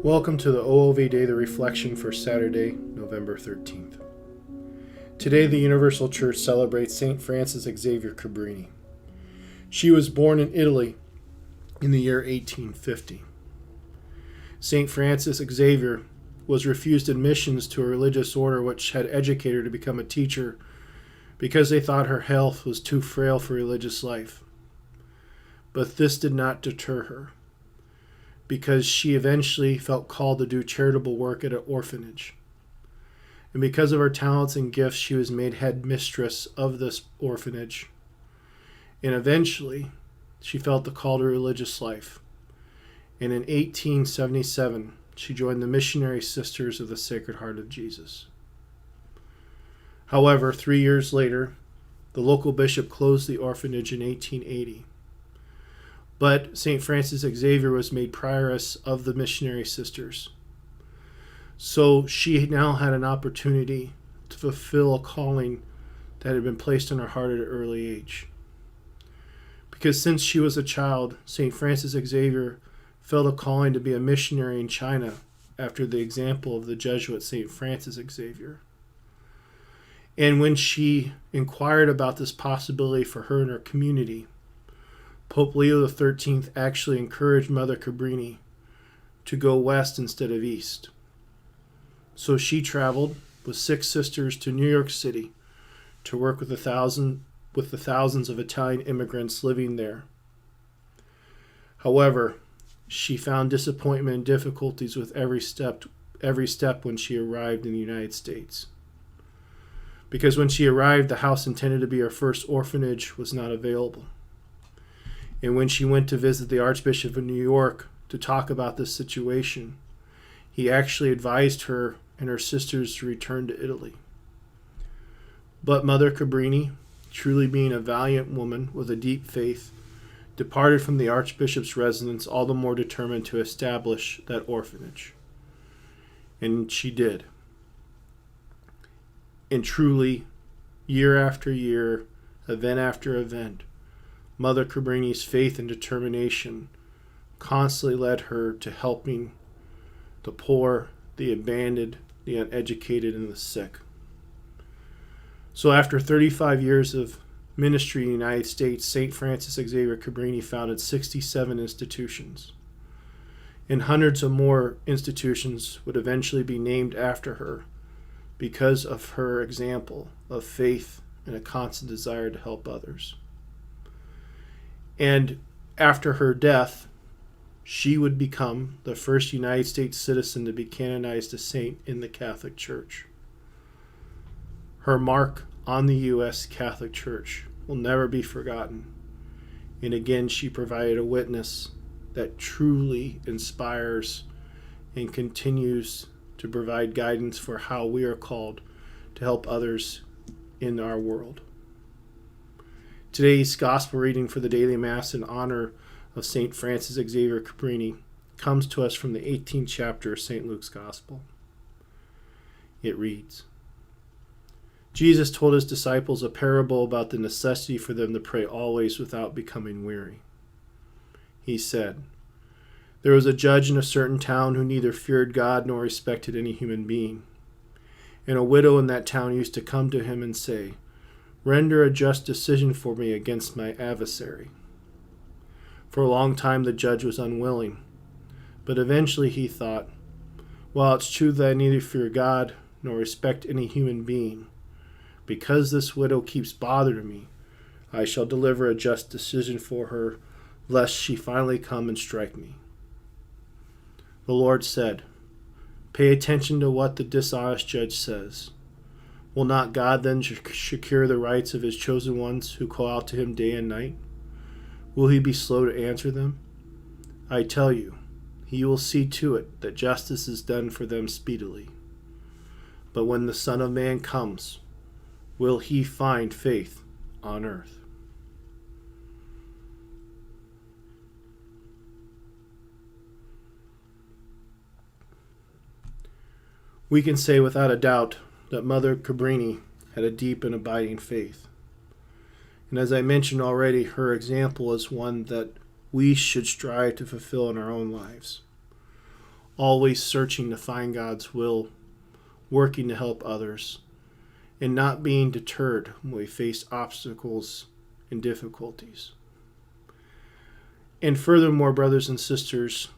Welcome to the OOV Daily Reflection for Saturday, November 13th. Today, the Universal Church celebrates St. Frances Xavier Cabrini. She was born in Italy in the year 1850. St. Frances Xavier was refused admissions to a religious order which had educated her to become a teacher because they thought her health was too frail for religious life. But this did not deter her, because she eventually felt called to do charitable work at an orphanage. And because of her talents and gifts, she was made head mistress of this orphanage. And eventually, she felt the call to religious life. And in 1877, she joined the Missionary Sisters of the Sacred Heart of Jesus. However, 3 years later, the local bishop closed the orphanage in 1880. But St. Frances Xavier was made prioress of the Missionary Sisters. So she now had an opportunity to fulfill a calling that had been placed on her heart at an early age. Because since she was a child, St. Frances Xavier felt a calling to be a missionary in China after the example of the Jesuit St. Francis Xavier. And when she inquired about this possibility for her and her community, Pope Leo XIII actually encouraged Mother Cabrini to go west instead of east. So she traveled with 6 sisters to New York City to work with the thousands of Italian immigrants living there. However, she found disappointment and difficulties with every step when she arrived in the United States. Because when she arrived, the house intended to be her first orphanage was not available. And when she went to visit the Archbishop of New York to talk about this situation, he actually advised her and her sisters to return to Italy. But Mother Cabrini, truly being a valiant woman with a deep faith, departed from the Archbishop's residence all the more determined to establish that orphanage. And she did. And truly, year after year, event after event, Mother Cabrini's faith and determination constantly led her to helping the poor, the abandoned, the uneducated, and the sick. So after 35 years of ministry in the United States, St. Frances Xavier Cabrini founded 67 institutions. And hundreds of more institutions would eventually be named after her because of her example of faith and a constant desire to help others. And after her death, she would become the first United States citizen to be canonized a saint in the Catholic Church. Her mark on the U.S. Catholic Church will never be forgotten. And again, she provided a witness that truly inspires and continues to provide guidance for how we are called to help others in our world. Today's gospel reading for the daily mass in honor of St. Frances Xavier Cabrini comes to us from the 18th chapter of St. Luke's Gospel. It reads, Jesus told his disciples a parable about the necessity for them to pray always without becoming weary. He said, there was a judge in a certain town who neither feared God nor respected any human being. And a widow in that town used to come to him and say, render a just decision for me against my adversary. For a long time the judge was unwilling, but eventually he thought, well, it's true that I neither fear God nor respect any human being. Because this widow keeps bothering me, I shall deliver a just decision for her, lest she finally come and strike me. The Lord said, pay attention to what the dishonest judge says. Will not God then secure the rights of his chosen ones who call out to him day and night? Will he be slow to answer them? I tell you, he will see to it that justice is done for them speedily. But when the Son of Man comes, will he find faith on earth? We can say without a doubt that Mother Cabrini had a deep and abiding faith. And as I mentioned already, her example is one that we should strive to fulfill in our own lives. always searching to find God's will, working to help others, and not being deterred when we face obstacles and difficulties. And furthermore, brothers and sisters,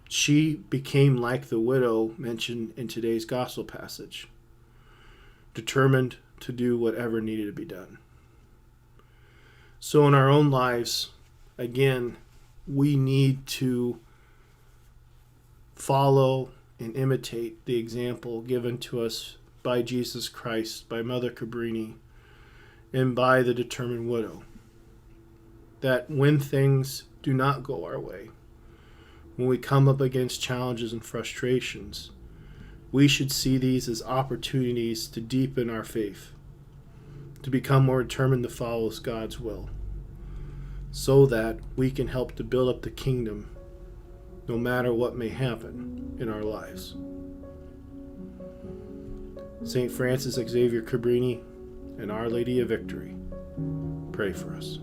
she became like the widow mentioned in today's gospel passage, determined to do whatever needed to be done. So in our own lives, again, we need to follow and imitate the example given to us by Jesus Christ, by Mother Cabrini, and by the determined widow. That when things do not go our way, when we come up against challenges and frustrations, we should see these as opportunities to deepen our faith, to become more determined to follow God's will, so that we can help to build up the kingdom no matter what may happen in our lives. St. Francis Xavier Cabrini and Our Lady of Victory, pray for us.